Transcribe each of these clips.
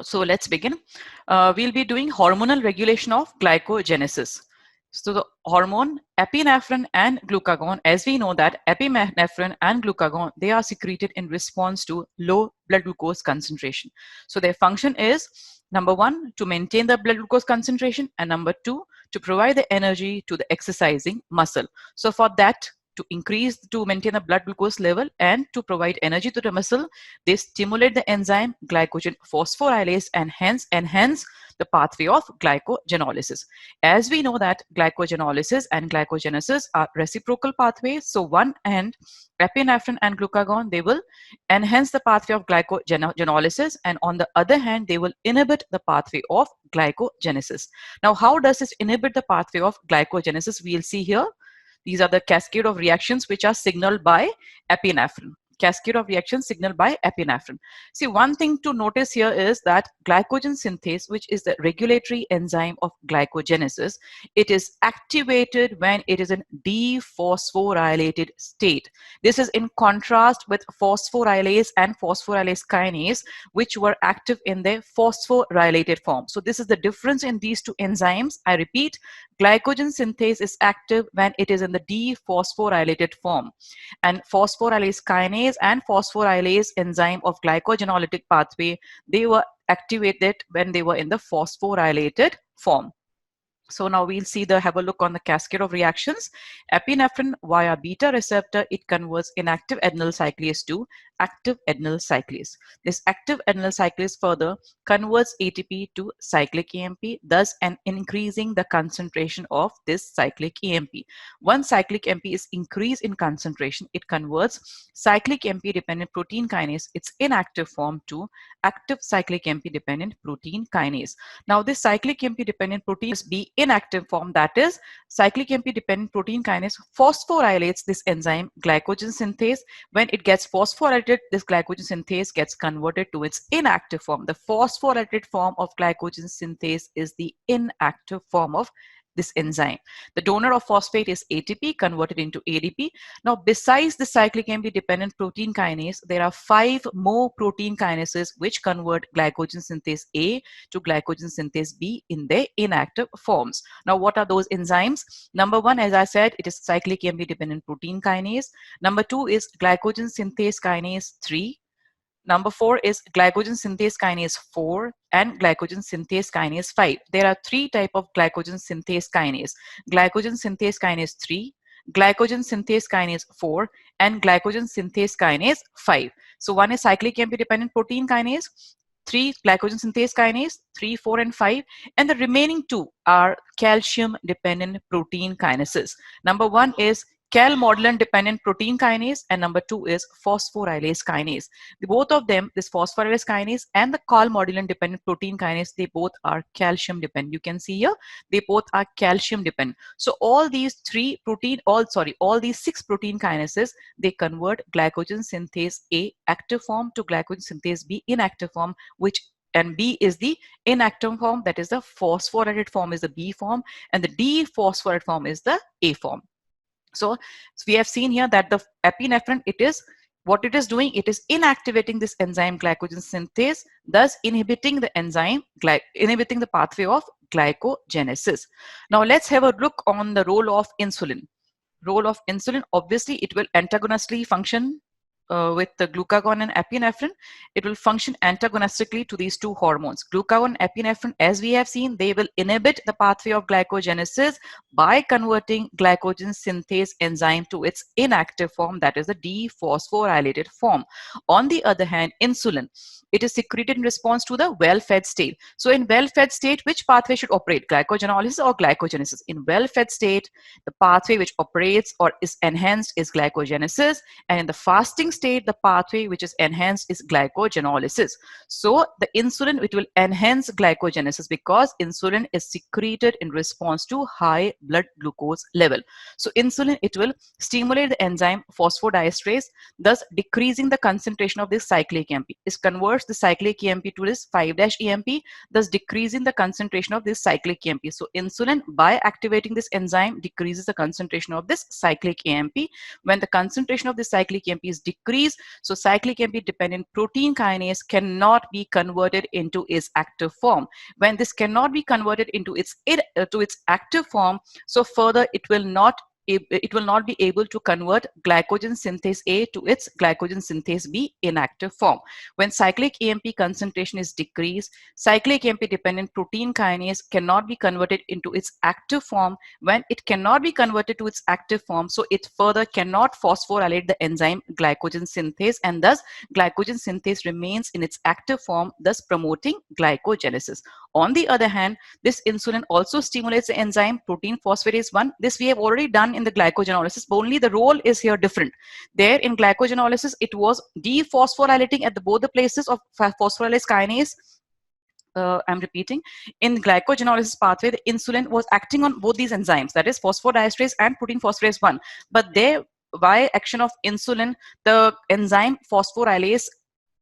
So let's begin. We'll be doing hormonal regulation of glycogenesis. So the hormone epinephrine and glucagon, as we know that epinephrine and glucagon, they are secreted in response to low blood glucose concentration. So their function is number one, to maintain the blood glucose concentration, and number two, to provide the energy to the exercising muscle. So for that, to maintain the blood glucose level and to provide energy to the muscle, they stimulate the enzyme glycogen phosphorylase and hence enhance the pathway of glycogenolysis. As we know that glycogenolysis and glycogenesis are reciprocal pathways. So one and epinephrine and glucagon, they will enhance the pathway of glycogenolysis, and on the other hand, they will inhibit the pathway of glycogenesis. Now, how does this inhibit the pathway of glycogenesis? We'll see here. These are the cascade of reactions which are signaled by epinephrine. Cascade of reactions signaled by epinephrine. See, one thing to notice here is that glycogen synthase, which is the regulatory enzyme of glycogenesis, it is activated when it is in dephosphorylated state. This is in contrast with phosphorylase and phosphorylase kinase, which were active in their phosphorylated form. So this is the difference in these two enzymes. I repeat, glycogen synthase is active when it is in the dephosphorylated form, and phosphorylase kinase and phosphorylase enzyme of glycogenolytic pathway, they were activated when they were in the phosphorylated form. So now we'll have a look on the cascade of reactions. Epinephrine via beta receptor, it converts inactive adenyl cyclase to active adenyl cyclase. This active adenyl cyclase further converts ATP to cyclic AMP, thus increasing the concentration of this cyclic AMP. Once cyclic AMP is increased in concentration, it converts cyclic AMP dependent protein kinase, its inactive form, to active cyclic AMP dependent protein kinase. Now this cyclic AMP dependent protein is B inactive form, that is cyclic AMP dependent protein kinase phosphorylates this enzyme glycogen synthase. When it gets phosphorylated, this glycogen synthase gets converted to its inactive form. The phosphorylated form of glycogen synthase is the inactive form of this enzyme. The donor of phosphate is ATP converted into ADP. Now, besides the cyclic AMP dependent protein kinase, there are 5 more protein kinases which convert glycogen synthase A to glycogen synthase B in their inactive forms. Now, what are those enzymes? Number 1, as I said, it is cyclic AMP dependent protein kinase. Number 2 is glycogen synthase kinase 3. Number 4 is glycogen synthase kinase 4 and glycogen synthase kinase 5. There are 3 types of glycogen synthase kinase: glycogen synthase kinase 3, glycogen synthase kinase 4, and glycogen synthase kinase 5. So one is cyclic AMP dependent protein kinase, 3 glycogen synthase kinase, 3, 4, and 5, and the remaining 2 are calcium dependent protein kinases. Number 1 is calmodulin dependent protein kinase, and number 2 is phosphorylase kinase. Both of them, this phosphorylase kinase and the calmodulin dependent protein kinase, they both are calcium dependent. You can see here, they both are calcium dependent. So all these 6 protein kinases, they convert glycogen synthase A active form to glycogen synthase B inactive form, and B is the inactive form, that is the phosphorylated form is the B form, and the dephosphorylated form is the A form. So we have seen here that the epinephrine, what it is doing, it is inactivating this enzyme glycogen synthase, thus inhibiting the pathway of glycogenesis. Now let's have a look on the role of insulin. Role of insulin, obviously it will antagonistically function with the glucagon and epinephrine. It will function antagonistically to these 2 hormones. Glucagon and epinephrine, as we have seen, they will inhibit the pathway of glycogenesis by converting glycogen synthase enzyme to its inactive form, that is the dephosphorylated form. On the other hand, insulin, it is secreted in response to the well-fed state. So in well-fed state, which pathway should operate, glycogenolysis or glycogenesis? In well-fed state, the pathway which operates or is enhanced is glycogenesis, and in the fasting state, the pathway which is enhanced is glycogenolysis. So the insulin, it will enhance glycogenesis because insulin is secreted in response to high blood glucose level. So insulin, it will stimulate the enzyme phosphodiesterase, thus decreasing the concentration of this cyclic AMP. It converts the cyclic AMP to this 5-AMP, thus decreasing the concentration of this cyclic AMP. So insulin, by activating this enzyme, decreases the concentration of this cyclic AMP. When the concentration of this cyclic AMP is decreased, decrease. So cyclic AMP dependent protein kinase cannot be converted into its active form. When this cannot be converted into its active form, so further it will not be able to convert glycogen synthase A to its glycogen synthase B inactive form. When cyclic AMP concentration is decreased, cyclic AMP dependent protein kinase cannot be converted into its active form. When it cannot be converted to its active form, so it further cannot phosphorylate the enzyme glycogen synthase, and thus glycogen synthase remains in its active form, thus promoting glycogenesis. On the other hand, this insulin also stimulates the enzyme protein phosphatase 1. This we have already done in the glycogenolysis, but only the role is here different. There in glycogenolysis, it was dephosphorylating at both the places of phosphorylase kinase. I'm repeating, in glycogenolysis pathway, the insulin was acting on both these enzymes, that is phosphodiesterase and protein phosphatase 1. But there, by action of insulin, the enzyme phosphorylase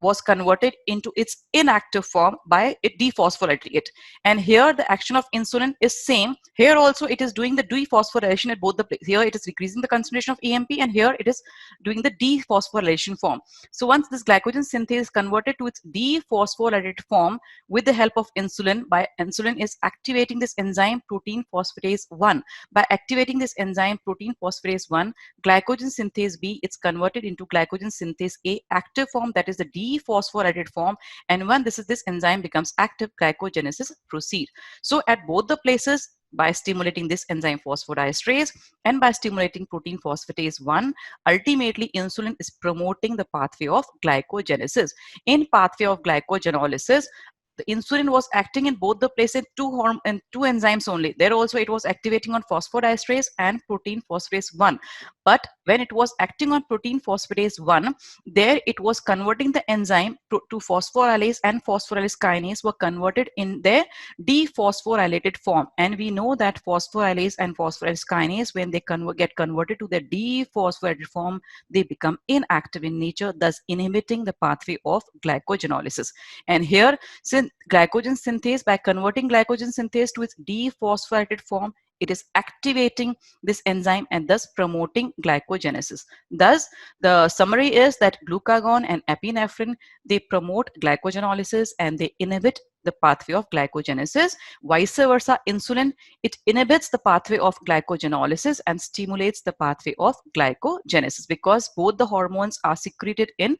was converted into its inactive form by it dephosphorylating it. And here the action of insulin is same. Here also it is doing the dephosphorylation at both the places. Here it is decreasing the concentration of AMP, and here it is doing the dephosphorylation form. So once this glycogen synthase is converted to its dephosphorylated form with the help of insulin, insulin is activating this enzyme protein phosphatase 1. By activating this enzyme protein phosphatase 1, glycogen synthase B is converted into glycogen synthase A active form, that is the dephosphorylated form. And when this enzyme becomes active, glycogenesis proceed. So at both the places, by stimulating this enzyme phosphodiesterase and by stimulating protein phosphatase 1, ultimately insulin is promoting the pathway of glycogenesis. In pathway of glycogenolysis, the insulin was acting in both the places, two enzymes only. There also it was activating on phosphodiesterase and protein phosphatase 1. But when it was acting on protein phosphatase 1, there it was converting the enzyme to phosphorylase, and phosphorylase kinase were converted in their dephosphorylated form. And we know that phosphorylase and phosphorylase kinase, when they get converted to their dephosphorylated form, they become inactive in nature, thus inhibiting the pathway of glycogenolysis. And here, since glycogen synthase, by converting glycogen synthase to its dephosphorylated form, it is activating this enzyme and thus promoting glycogenesis. Thus, the summary is that glucagon and epinephrine, they promote glycogenolysis and they inhibit the pathway of glycogenesis. Vice versa, insulin, it inhibits the pathway of glycogenolysis and stimulates the pathway of glycogenesis, because both the hormones are secreted in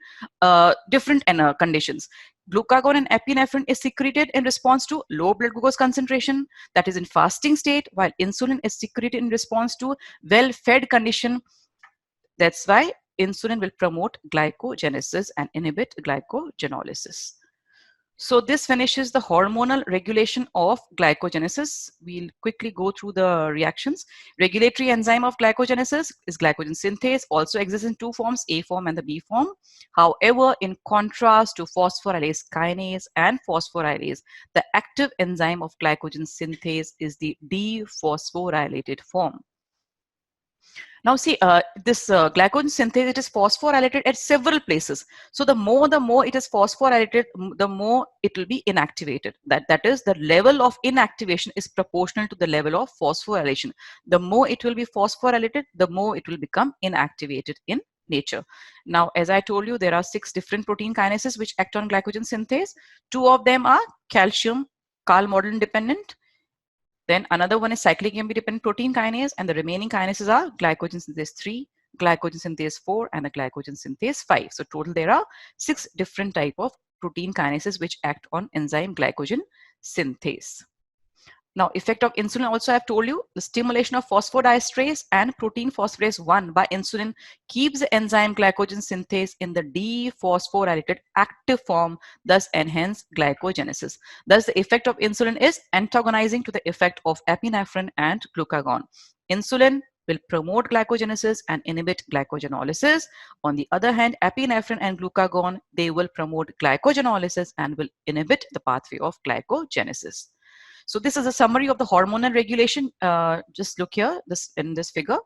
different conditions. Glucagon and epinephrine is secreted in response to low blood glucose concentration, that is in fasting state, while insulin is secreted in response to well-fed condition. That's why insulin will promote glycogenesis and inhibit glycogenolysis. So this finishes the hormonal regulation of glycogenesis. We'll quickly go through the reactions. Regulatory enzyme of glycogenesis is glycogen synthase, also exists in two forms, A form and the B form. However, in contrast to phosphorylase kinase and phosphorylase, the active enzyme of glycogen synthase is the dephosphorylated form. Now see, this glycogen synthase, it is phosphorylated at several places. So the more it is phosphorylated, the more it will be inactivated. That is, the level of inactivation is proportional to the level of phosphorylation. The more it will be phosphorylated, the more it will become inactivated in nature. Now, as I told you, there are 6 different protein kinases which act on glycogen synthase. 2 of them are calcium Karl-Malden dependent. Then another one is cyclic AMP dependent protein kinase, and the remaining kinases are glycogen synthase 3, glycogen synthase 4, and the glycogen synthase 5. So total there are 6 different type of protein kinases which act on enzyme glycogen synthase. Now, effect of insulin also I have told you, the stimulation of phosphodiesterase and protein phosphatase 1 by insulin keeps the enzyme glycogen synthase in the dephosphorylated active form, thus enhance glycogenesis. Thus, the effect of insulin is antagonizing to the effect of epinephrine and glucagon. Insulin will promote glycogenesis and inhibit glycogenolysis. On the other hand, epinephrine and glucagon, they will promote glycogenolysis and will inhibit the pathway of glycogenesis. So this is a summary of the hormonal regulation. Just look here, in this figure.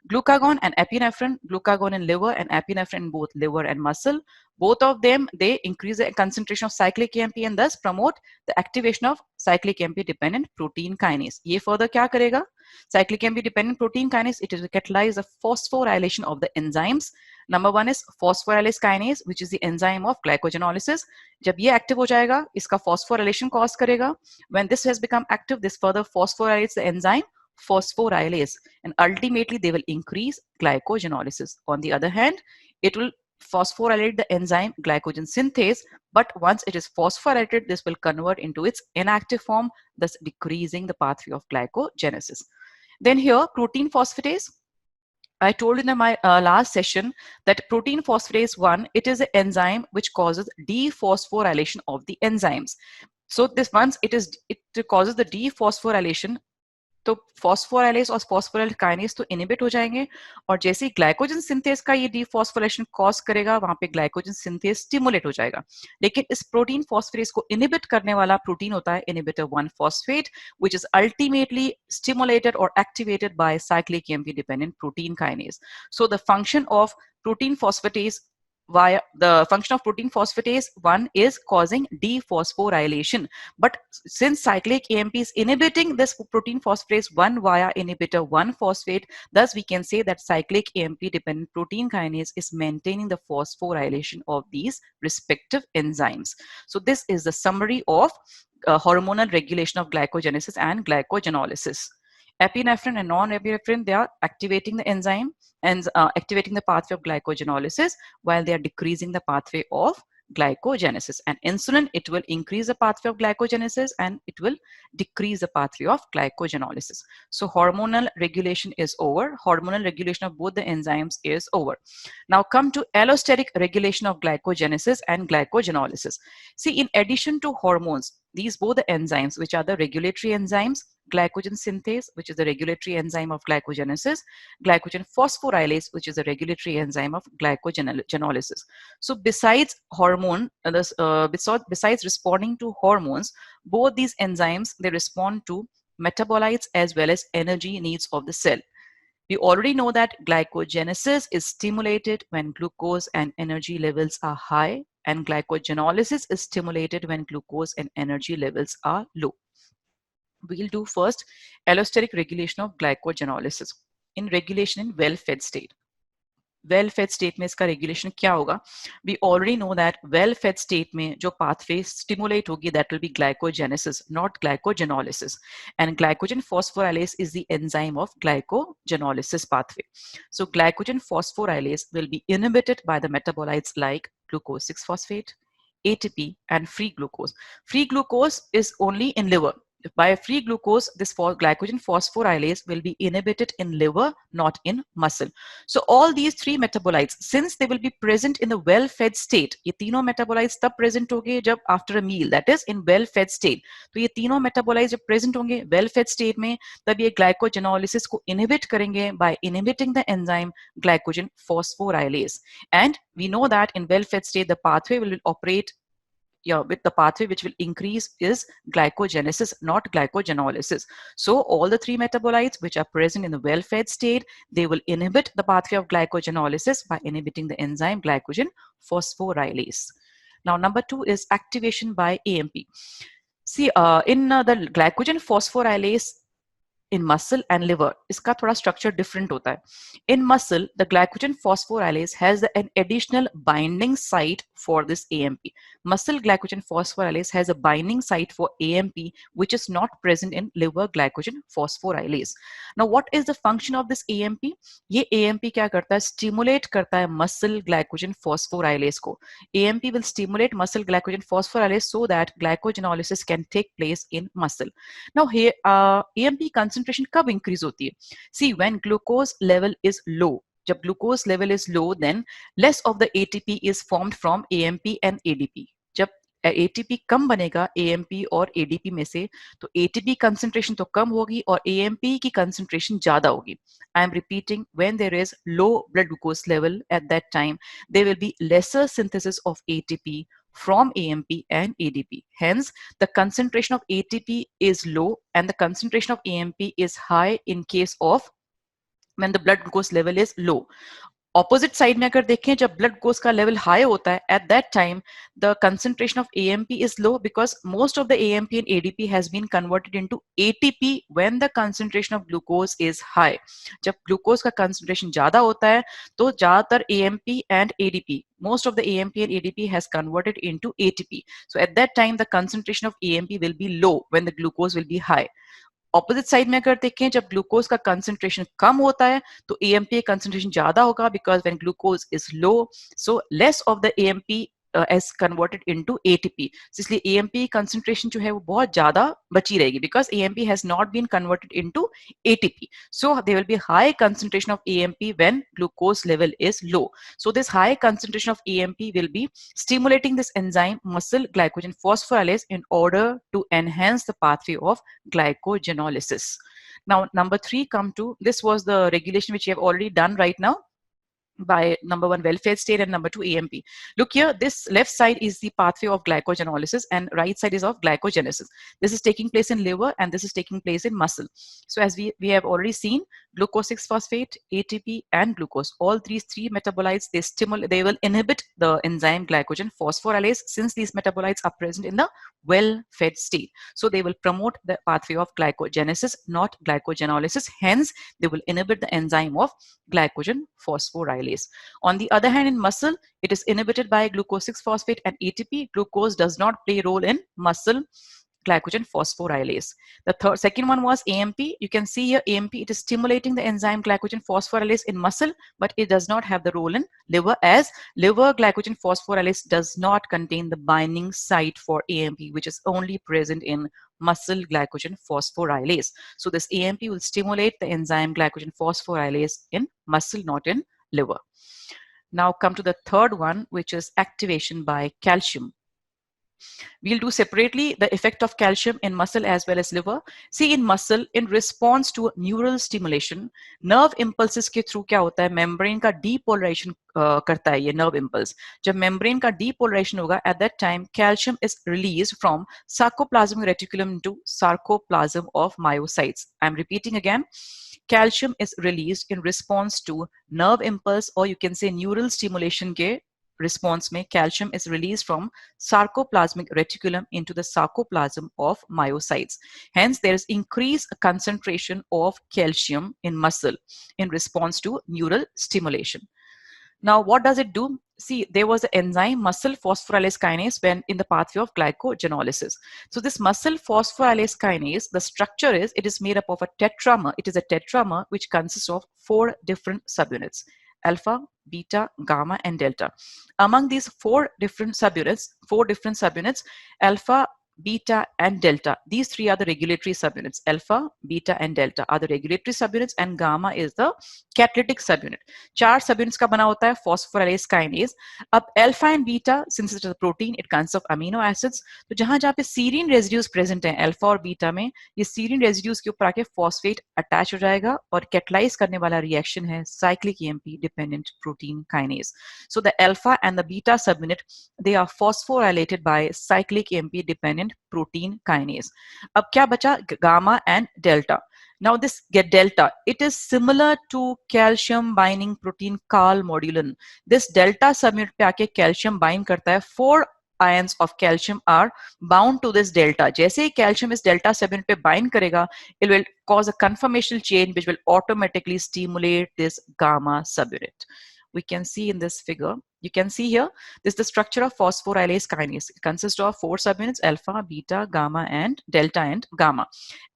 Glucagon and epinephrine, glucagon in liver and epinephrine in both liver and muscle. Both of them, they increase the concentration of cyclic AMP and thus promote the activation of cyclic AMP dependent protein kinase. ये further क्या करेगा? Cyclic AMP dependent protein kinase, it will catalyze the phosphorylation of the enzymes. Number one is phosphorylase kinase, which is the enzyme of glycogenolysis. जब ये active हो जाएगा, इसका phosphorylation cause करेगा. When this has become active, this further phosphorylates the enzyme phosphorylase, and ultimately they will increase glycogenolysis. On the other hand, it will phosphorylate the enzyme glycogen synthase, but once it is phosphorylated, this will convert into its inactive form, thus decreasing the pathway of glycogenesis. Then here, protein phosphatase. I told in my last session that protein phosphatase 1, it is an enzyme which causes dephosphorylation of the enzymes. So this once it causes the dephosphorylation, तो phosphorylase और phosphoryl kinase तो inhibit हो जाएंगे, और जैसे ही glycogen synthase का ये dephosphorylation cause करेगा, वहां पे ग्लाइकोजन सिंथेज स्टिमुलेट हो जाएगा. लेकिन इस प्रोटीन फॉस्फेरेज को इनिबिट करने वाला प्रोटीन होता है inhibitor 1 phosphate, which is ultimately stimulated और activated by cyclic AMP dependent protein kinase. So the function of protein phosphatase via the function of protein phosphatase 1 is causing dephosphorylation, but since cyclic AMP is inhibiting this protein phosphatase 1 via inhibitor 1 phosphate, thus we can say that cyclic AMP dependent protein kinase is maintaining the phosphorylation of these respective enzymes. So this is the summary of hormonal regulation of glycogenesis and glycogenolysis. Epinephrine and non-epinephrine, they are activating the enzyme and activating the pathway of glycogenolysis, while they are decreasing the pathway of glycogenesis. And insulin, it will increase the pathway of glycogenesis and it will decrease the pathway of glycogenolysis. So hormonal regulation is over. Hormonal regulation of both the enzymes is over. Now come to allosteric regulation of glycogenesis and glycogenolysis. See, in addition to hormones, these both the enzymes, which are the regulatory enzymes, glycogen synthase, which is the regulatory enzyme of glycogenesis, glycogen phosphorylase, which is the regulatory enzyme of glycogenolysis. So besides hormone, besides responding to hormones, both these enzymes, they respond to metabolites as well as energy needs of the cell. We already know that glycogenesis is stimulated when glucose and energy levels are high, and glycogenolysis is stimulated when glucose and energy levels are low. We'll do first allosteric regulation of glycogenolysis. In regulation in well-fed state. Well-fed state में इसका regulation क्या होगा? We already know that well-fed state में जो pathway stimulate होगी, that will be glycogenesis, not glycogenolysis. And glycogen phosphorylase is the enzyme of glycogenolysis pathway. So glycogen phosphorylase will be inhibited by the metabolites like glucose 6-phosphate, ATP, and free glucose. Free glucose is only in liver. By free glucose, this glycogen phosphorylase will be inhibited in liver, not in muscle. So all these three metabolites, since they will be present in the well-fed state, ये तीनों metabolites तब present होंगे जब after a meal, that is in well-fed state. तो ये तीनों metabolites जब present होंगे well-fed state में, तब ये glycogenolysis को inhibit करेंगे by inhibiting the enzyme glycogen phosphorylase. And we know that in well-fed state, the pathway will operate with the pathway which will increase is glycogenesis, not glycogenolysis. So all the three metabolites which are present in the well-fed state, they will inhibit the pathway of glycogenolysis by inhibiting the enzyme glycogen phosphorylase. Now, number 2 is activation by AMP. See, in the glycogen phosphorylase in muscle and liver, इसका थोड़ा structure different होता है. In muscle, the glycogen phosphorylase has an additional binding site for this AMP. Muscle glycogen phosphorylase has a binding site for AMP, which is not present in liver glycogen phosphorylase. Now, what is the function of this AMP? ये AMP क्या करता है? Stimulate करता है muscle glycogen phosphorylase को. AMP will stimulate muscle glycogen phosphorylase so that glycogenolysis can take place in muscle. Now, here AMP concentration कब increase होती है? See, when glucose level is low, जब glucose level is low, then less of the ATP is formed from AMP and ADP. जब ATP कम बनेगा AMP और ADP में से, तो ATP concentration तो कम होगी और AMP की concentration ज़्यादा होगी. I am repeating, when there is low blood glucose level at that time, there will be lesser synthesis of ATP from AMP and ADP. Hence, the concentration of ATP is low and the concentration of AMP is high in case of when the blood glucose level is low. Opposite side में अगर देखें, जब blood glucose का level high होता है, at that time the concentration of AMP is low because most of the AMP and ADP has been converted into ATP when the concentration of glucose is high. जब glucose का concentration ज्यादा होता है तो ज्यादातर AMP and ADP, most of the AMP and ADP has converted into ATP. So at that time the concentration of AMP will be low when the glucose will be high. Opposite side में अगर देखें, जब glucose का concentration कम होता है तो AMP concentration ज्यादा होगा because when glucose is low, so less of the AMP as converted into ATP. So इसलिए AMP concentration जो है वो बहुत ज्यादा बची रहेगी because AMP has not been converted into ATP. So there will be high concentration of AMP when glucose level is low. So this high concentration of AMP will be stimulating this enzyme muscle glycogen phosphorylase in order to enhance the pathway of glycogenolysis. Now number 3 come to, this was the regulation which we have already done right now by number 1 well-fed state and number 2 AMP. Look here, this left side is the pathway of glycogenolysis and right side is of glycogenesis. This is taking place in liver and this is taking place in muscle. So as we have already seen, glucose 6-phosphate, ATP and glucose, all these three metabolites, they will inhibit the enzyme glycogen phosphorylase since these metabolites are present in the well-fed state. So they will promote the pathway of glycogenesis, not glycogenolysis. Hence, they will inhibit the enzyme of glycogen phosphorylase. On the other hand, in muscle, it is inhibited by glucose 6-phosphate and ATP. Glucose does not play a role in muscle glycogen phosphorylase. The second one was AMP. You can see here AMP, it is stimulating the enzyme glycogen phosphorylase in muscle, but it does not have the role in liver, as liver glycogen phosphorylase does not contain the binding site for AMP, which is only present in muscle glycogen phosphorylase. So this AMP will stimulate the enzyme glycogen phosphorylase in muscle, not in liver. Now come to the third one, which is activation by calcium. We'll do separately the effect of calcium in muscle as well as liver. See, in muscle, in response to neural stimulation, nerve impulses के through क्या होता है, membrane का depolarization करता है ये nerve impulse. जब membrane का depolarization होगा, at that time calcium is released from sarcoplasmic reticulum into sarcoplasm of myocytes. I'm repeating again. Calcium is released in response to nerve impulse, or you can say neural stimulation के response में calcium is released from sarcoplasmic reticulum into the sarcoplasm of myocytes. Hence, there is increased concentration of calcium in muscle in response to neural stimulation. Now, what does it do? See, there was an enzyme, muscle phosphorylase kinase, when in the pathway of glycogenolysis. So this muscle phosphorylase kinase, the structure is, it is made up of a tetramer. It is a tetramer which consists of 4 different subunits: alpha, beta, gamma, and delta. Among these 4 different subunits, alpha, beta, and delta, these 3 are the regulatory subunits. Alpha, beta, and delta are the regulatory subunits, and gamma is the catalytic subunit. 4 subunits का बना होता है phosphorylase kinase. अब alpha and beta, since it is a protein, it consists of amino acids. तो जहाँ पे serine residues present हैं alpha और beta में, ये serine residues के ऊपर आके phosphate attach हो जाएगा और catalyze करने वाला reaction है cyclic AMP dependent protein kinase. So the alpha and the beta subunit, they are phosphorylated by cyclic AMP dependent protein kinase. अब क्या बचा? Gamma and delta. Now this delta, it is similar to calcium binding protein calmodulin. This delta subunit पे आके calcium bind करता है. 4 ions of calcium are bound to this delta. जैसे ही calcium इस delta subunit पे bind करेगा, it will cause a conformational change which will automatically stimulate this gamma subunit. We can see in this figure, you can see here, this is the structure of phosphorylase kinase. It consists of 4 subunits: alpha, beta, gamma, and delta and gamma.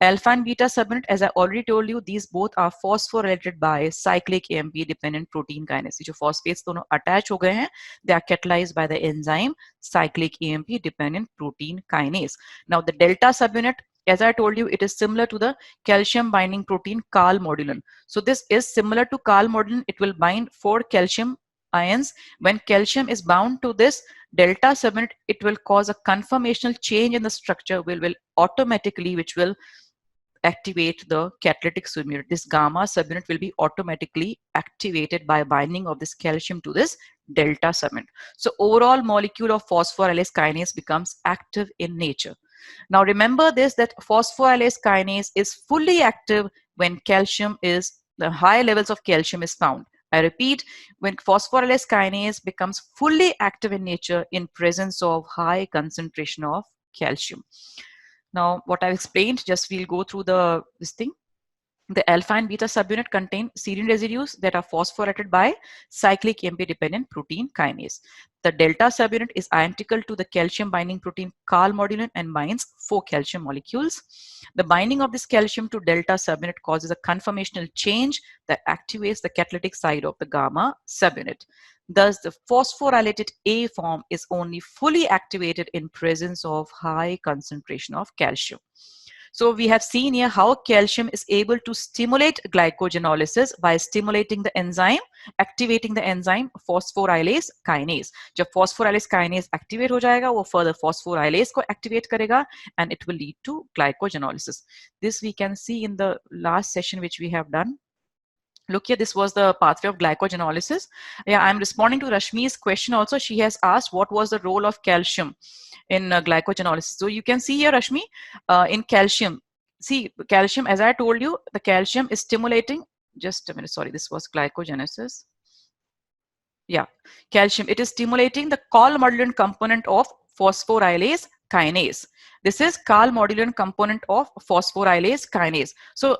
Alpha and beta subunit, as I already told you, these both are phosphorylated by cyclic AMP dependent protein kinase. जो phosphates दोनों attach हो गए हैं, they are catalyzed by the enzyme cyclic AMP dependent protein kinase. Now the delta subunit, as I told you, it is similar to the calcium binding protein calmodulin. So this is similar to calmodulin. It will bind 4 calcium ions. When calcium is bound to this delta subunit, it will cause a conformational change in the structure which will activate the catalytic subunit. This gamma subunit will be automatically activated by binding of this calcium to this delta subunit. So overall molecule of phosphorylase kinase becomes active in nature. Now remember this, that phosphorylase kinase is fully active when calcium is the high levels of calcium is found. I repeat, when phosphorylase kinase becomes fully active in nature in presence of high concentration of calcium. Now, what I've explained, just we'll go through this thing. The alpha and beta subunit contain serine residues that are phosphorylated by cyclic AMP-dependent protein kinase. The delta subunit is identical to the calcium binding protein calmodulin and binds 4 calcium molecules. The binding of this calcium to delta subunit causes a conformational change that activates the catalytic side of the gamma subunit. Thus, the phosphorylated A form is only fully activated in presence of high concentration of calcium. So we have seen here how calcium is able to stimulate glycogenolysis by stimulating the enzyme, activating the enzyme phosphorylase kinase. जब phosphorylase kinase activate हो जाएगा, वो further phosphorylase को activate करेगा, and it will lead to glycogenolysis. This we can see in the last session which we have done. Look here, this was the pathway of glycogenolysis. Yeah, I'm responding to Rashmi's question also. She has asked what was the role of calcium in glycogenolysis. So you can see here, Rashmi, in calcium. See, calcium, as I told you, the calcium is stimulating. Just a minute, sorry, this was glycogenesis. Yeah, calcium, it is stimulating the calmodulin component of phosphorylase kinase. This is calmodulin component of phosphorylase kinase. So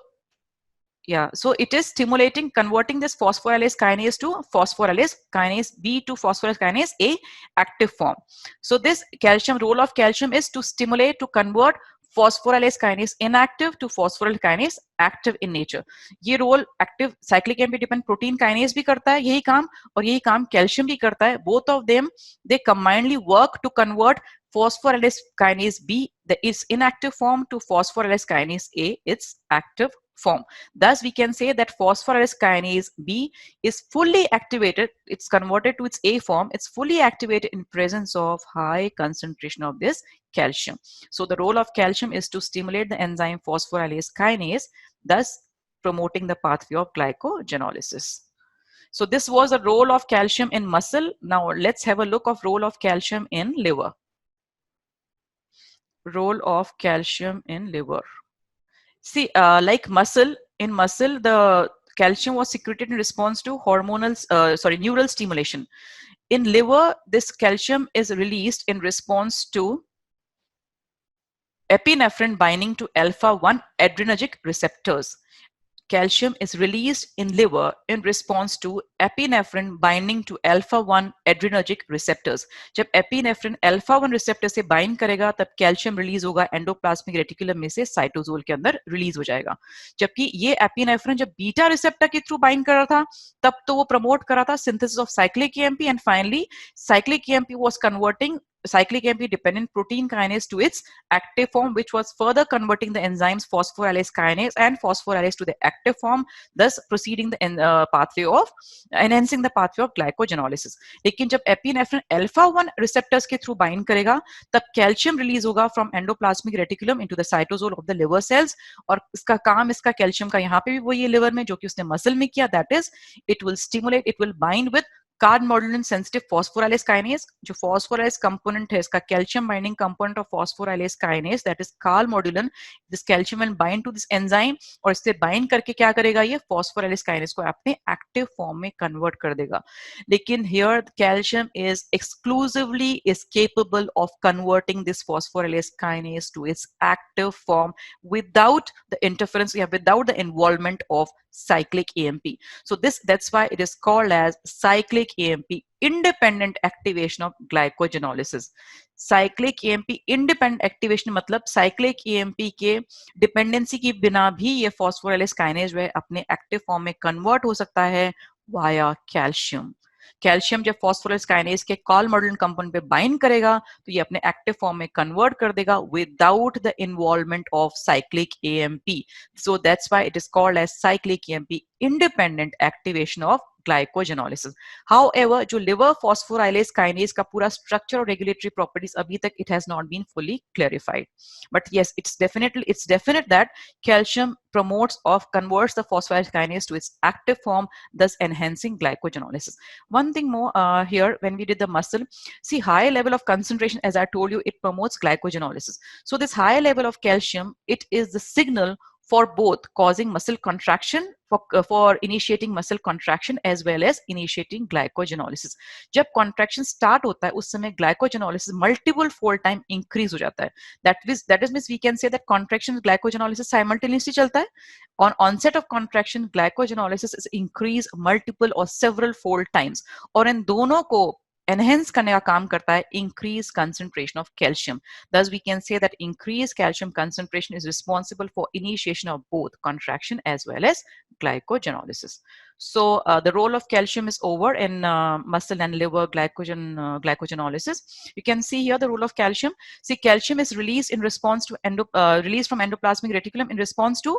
yeah, so it is stimulating, converting this phosphorylase kinase to phosphorylase kinase B to phosphorylase kinase A active form. So this calcium, role of calcium is to stimulate, to convert phosphorylase kinase inactive to phosphorylase kinase active in nature. ये role active cyclic AMP dependent protein kinase भी करता है यही काम, और यही काम calcium भी करता है. Both of them, they combinedly work to convert phosphorylase kinase B, its inactive form, to phosphorylase kinase A, its active form. Thus, we can say that phosphorylase kinase B is fully activated. It's converted to its A form. It's fully activated in presence of high concentration of this calcium. So the role of calcium is to stimulate the enzyme phosphorylase kinase, thus promoting the pathway of glycogenolysis. So this was the role of calcium in muscle. Now let's have a look of role of calcium in liver. Role of calcium in liver. See, like muscle, in muscle, the calcium was secreted in response to neural stimulation. In liver, this calcium is released in response to epinephrine binding to alpha-1 adrenergic receptors. Calcium is released in liver in response to epinephrine binding to alpha-1 adrenergic receptors. जब epinephrine alpha-1 receptor से bind करेगा तब calcium release होगा endoplasmic reticulum में से cytosol के अंदर release हो जाएगा. जबकि ये epinephrine जब beta receptor के through bind कर रहा था तब तो वो promote कर रहा था synthesis of cyclic AMP, and finally cyclic AMP was converting cyclic AMP dependent protein kinase to its active form, which was further converting the enzymes phosphorylase kinase and phosphorylase to the active form, thus proceeding the pathway of enhancing the pathway of glycogenolysis. लेकिन जब epinephrine alpha-1 receptors के through bind करेगा तब calcium release होगा from endoplasmic reticulum into the cytosol of the liver cells, और इसका काम इसका calcium का यहाँ पे भी वही है liver में जो कि उसने muscle में किया, that is it will stimulate, it will bind with calmodulin sensitive phosphorylase kinase. जो phosphorylase component है इसका calcium binding component of phosphorylase kinase, that is calmodulin, this calcium will bind to this enzyme और इससे bind करके क्या करेगा, ये phosphorylase kinase को अपने active form में convert कर देगा. लेकिन here calcium is exclusively capable of converting this phosphorylase kinase to its active form without the interference, without the involvement of cyclic AMP. So that's why it is called as cyclic AMP independent activation of glycogenolysis. Cyclic AMP independent activation मतलब cyclic AMP के dependency की बिना भी ये phosphorylase kinase जो है अपने active form में convert हो सकता है via calcium. कैल्शियम जब फॉस्फोरस काइनेज के calmodulin कंपाउंड पे बाइंड करेगा तो ये अपने एक्टिव फॉर्म में कन्वर्ट कर देगा without the involvement of cyclic AMP. So that's why it is called as cyclic AMP independent activation of glycogenolysis. However, जो liver phosphorylase kinase का पूरा structure और regulatory properties अभी तक it has not been fully clarified. But yes, it's definite that calcium promotes or converts the phosphorylase kinase to its active form, thus enhancing glycogenolysis. One thing more here, when we did the muscle, see high level of concentration, as I told you, it promotes glycogenolysis. So this high level of calcium, it is the signal for both causing muscle contraction, for initiating muscle contraction as well as initiating glycogenolysis. जब contraction start होता है उस समय glycogenolysis multiple fold time increase हो जाता है. That is means we can say that contraction and glycogenolysis simultaneously चलता है. On onset of contraction, glycogenolysis is increased multiple or several fold times, और इन दोनों को enhance करने का काम करता है increased concentration of calcium. Thus, we can say that increased calcium concentration is responsible for initiation of both contraction as well as glycogenolysis. So, the role of calcium is over in muscle and liver glycogenolysis. You can see here the role of calcium. See, calcium is released in response to released from endoplasmic reticulum in response to,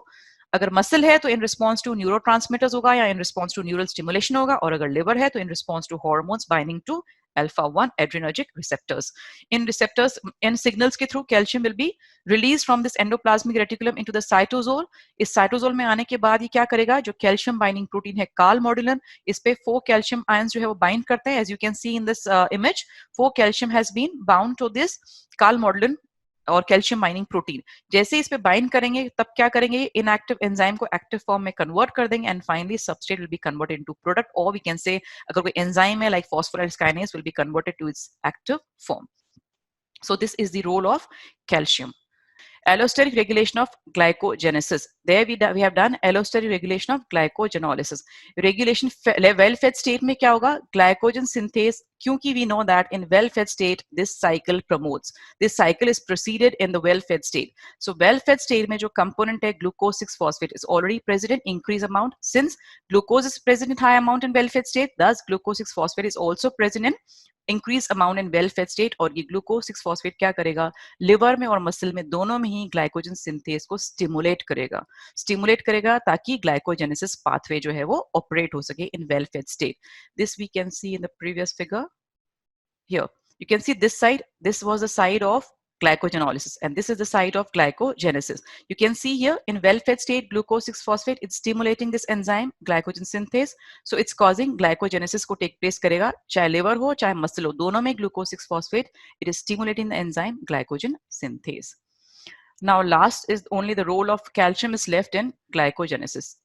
अगर muscle है तो in response to neurotransmitters होगा या in response to neural stimulation होगा, और अगर liver है तो in response to hormones binding to alpha 1 adrenergic receptors. In receptors and signals के through calcium will be released from this endoplasmic reticulum into the cytosol. इस cytosol में आने के बाद ये क्या करेगा, जो calcium binding protein है calmodulin, इस पे 4 calcium ions जो है वो bind करते हैं. As you can see in this image, 4 calcium has been bound to this calmodulin और कैल्शियम बाइंडिंग प्रोटीन. जैसे इस पे बाइंड करेंगे तब क्या करेंगे, इनएक्टिव एंजाइम को एक्टिव फॉर्म में कन्वर्ट कर देंगे, and finally substrate will be converted into product, और वी कैन से अगर कोई एंजाइम है like phosphorylase kinase will be converted to its active form. So this is the role of calcium. Allosteric regulation of glycogenesis. There we have done allosteric regulation of glycogenolysis. Regulation well-fed state में क्या होगा, glycogen synthase, क्योंकि we know that in well-fed state this cycle promotes. This cycle is preceded in the well-fed state. So well-fed state में जो component है glucose 6-phosphate is already present in increased amount. Since glucose is present in high amount in well-fed state, thus glucose 6-phosphate is also present in increase amount in well fed state, और ये glucose 6 phosphate क्या करेगा, liver में और muscle में दोनों में ही glycogen synthase को स्टिमुलेट करेगा ताकि ग्लाइकोजेनेसिस पाथवे जो है वो ऑपरेट हो सके in well fed state. This we can see in the previous figure. Here you can see this side, this was the side of glycogenolysis and this is the site of glycogenesis. You can see here in well-fed state glucose 6-phosphate, it's stimulating this enzyme glycogen synthase, so it's causing glycogenesis को take place करेगा, चाहे liver हो चाहे muscle हो, दोनों में glucose 6-phosphate, it is stimulating the enzyme glycogen synthase. Now last is only the role of calcium is left in glycogenesis.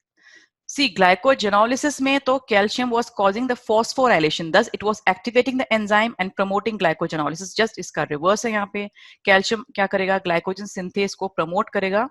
See, glycogenolysis में तो calcium was causing the phosphorylation, thus it was activating the enzyme and promoting glycogenolysis. Just इसका reverse है यहाँ पे, calcium क्या करेगा, glycogen synthase को promote करेगा,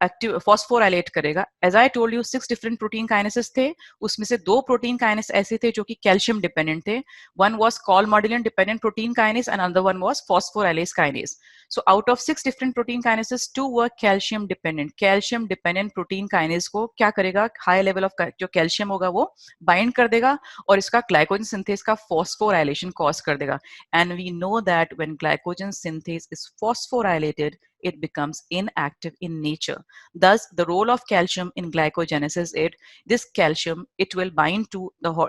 active phosphorylate करेगा. As I told you, 6 different protein kinases थे, उसमें से 2 protein kinase ऐसे थे जो कि calcium dependent थे. One was calmodulin dependent protein kinase and another one was phosphorylase kinase. So out of 6 different protein kinases, 2 were calcium dependent. Calcium dependent protein kinase को क्या करेगा, high level of जो calcium होगा वो bind कर देगा और इसका ग्लाइकोजन सिंथेज का फॉस्फोराइलेशन कॉज कर देगा. And we know that when glycogen synthase is phosphorylated it becomes inactive in nature. Thus, the role of calcium in glycogenesis is this calcium, it will bind to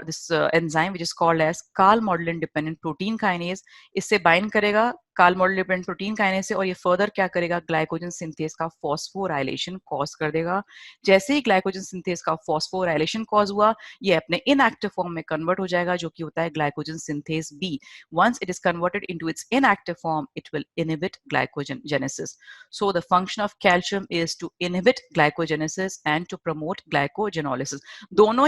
this enzyme which is called as calmodulin dependent protein kinase. इससे bind करेगा calmodulin dependent protein kinase से, और ये further क्या करेगा, glycogen synthase का phosphorylation cause कर देगा. जैसे ही glycogen synthase का phosphorylation cause हुआ, ये अपने inactive form में convert हो जाएगा जो कि होता है glycogen synthase B. Once it is converted into its inactive form, it will inhibit glycogenesis. So the function of calcium is to inhibit glycogenesis and to promote glycogenolysis. दोनों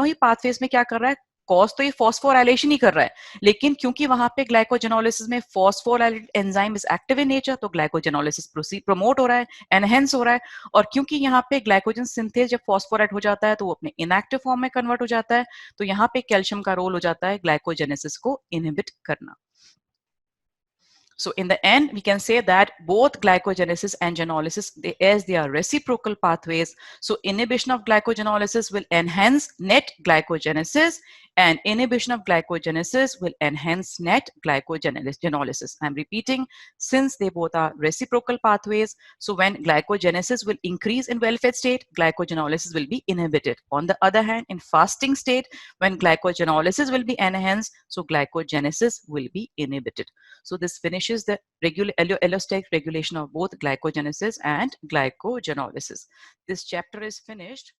ही pathways में क्या कर रहा है, कॉज तो ये फॉस्फोराइलेशन ही कर रहा है, लेकिन क्योंकि वहां पे ग्लाइकोजेनोलिसिस में phosphorylated enzyme is active in nature, तो ग्लाइकोजेनोलिसिस प्रमोट हो रहा है, एनहेंस हो रहा है. और क्योंकि यहाँ पे ग्लाइकोजन सिंथेज जब फॉस्फोराइड हो जाता है तो वो अपने इनएक्टिव फॉर्म में कन्वर्ट हो जाता है, तो यहाँ पे कैल्शियम का रोल हो जाता है ग्लाइकोजेनेसिस को इनहिबिट करना. So in the end, we can say that both glycogenesis and genolysis, as they are reciprocal pathways, so inhibition of glycogenolysis will enhance net glycogenesis and inhibition of glycogenesis will enhance net glycogenolysis. I'm repeating, since they both are reciprocal pathways, so when glycogenesis will increase in well-fed state, glycogenolysis will be inhibited. On the other hand, in fasting state, when glycogenolysis will be enhanced, so glycogenesis will be inhibited. So this finishes the allosteric regulation of both glycogenesis and glycogenolysis. This chapter is finished.